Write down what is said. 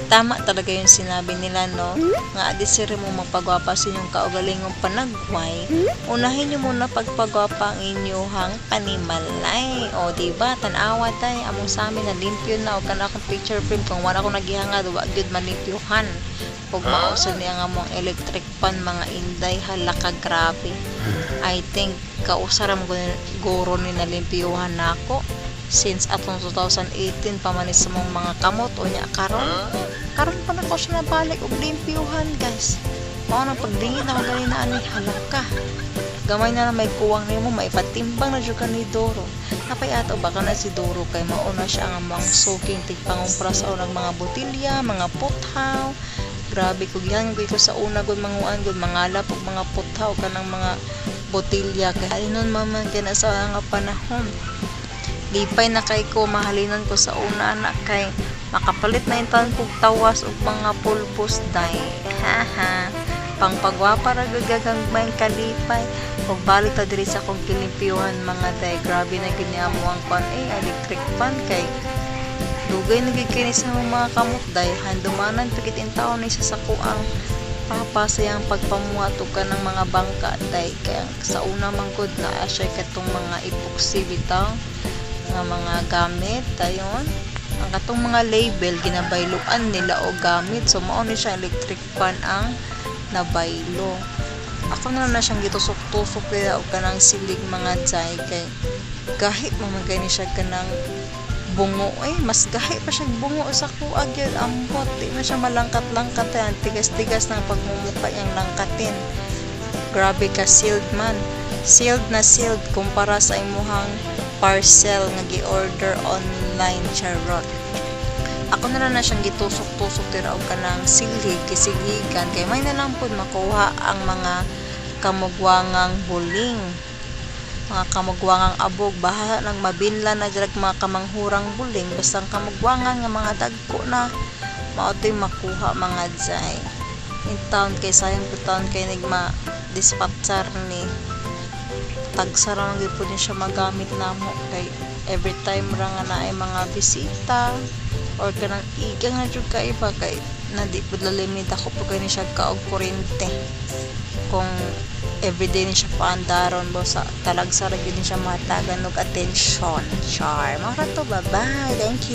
tama talaga yung sinabi nila, no? Nga adisiri mo magpagwapa sa inyong kaugalingong panagway, unahin nyo muna pagpagwapa ang inyong panimalay. O diba, tanawa tay, among sa amin na limpyo na, o kana akong picture frame, kung wala akong naghihangad, wag yun malimpyohan. Huwag mausan niya nga mong electric pan, mga inday, halaka grabe. I think, kausaram guro ni nalimpyuhan na ako. Since atong 2018 pamanis sa mga kamot o niya karon pa na ko siya nabalik og limpyuhan, guys. Mao nang pagdingin ako gali na ani, halaka gamay na may kuwang nimo, maipatimbang na jud ka ni Doro. Napay ato baka na si Doro kay mauna siya ang mga soaking tigpangumpra sa unang mga botilya, mga puthaw. Grabe ko gihan ko sa una gud manguan gud mangalap og mga puthaw kanang mga botilya kay inon maman kana sa nga panahon. Lipay na kay ko, mahalinan ko sa una na kay makapalit na intan kog tawas og mga pulbos day. Haha. Pangpagwapa ra gagagmay kalipay. Ug balik ta diri sa kong kilimpyuhan mga day. Grabe na gid niya mo ang kwan electric pan kay dugay na gid kini sa mga kamot day. Handumanan pigit in taon ni sa kuang papa sayang pagpamuhat og kanang mga bangka day. Kaya sa una man gud na asya katong mga epoxy bitaw nga mga gamit dayon ang katong mga label ginabayluan nila o gamit, so mao ni siya electric pan ang nabaylo. Ako na siyang gitusok-tusok nila og kanang silig mga jay kay gahi mamagay ni siya kanang bungo mas gahi pa siya bungo sa kuag gyud ambot, di na siya malangkat-langkat yan, tigas-tigas ng pagmumukha yang langkatin. Grabe ka sealed man, sealed na sealed kumpara sa imuhang parcel nga gi-order online, charot. Ako na siyang gitusok-tusok tira og kanang silig kisiligan kay may na lang pud makuha ang mga kamugwangang buling, mga kamugwangang abog, bahala nang mabinlan na dirag mga kamanghurang buling, basta kamugwangan nga mga dagko na mao toy makuha mga jay. In town kay sayang po town kay nigma dispatcher ni tagsara lang gid siya magamit namo kay every time ra nga naay mga bisita or kanang iga nga jud ka iba kay na di pud limit ako pag ni siya kaog kuryente kung everyday ni siya paandaron bo sa talagsara gyud ni siya matagan og atensyon. Char mao ra to, bye bye, thank you.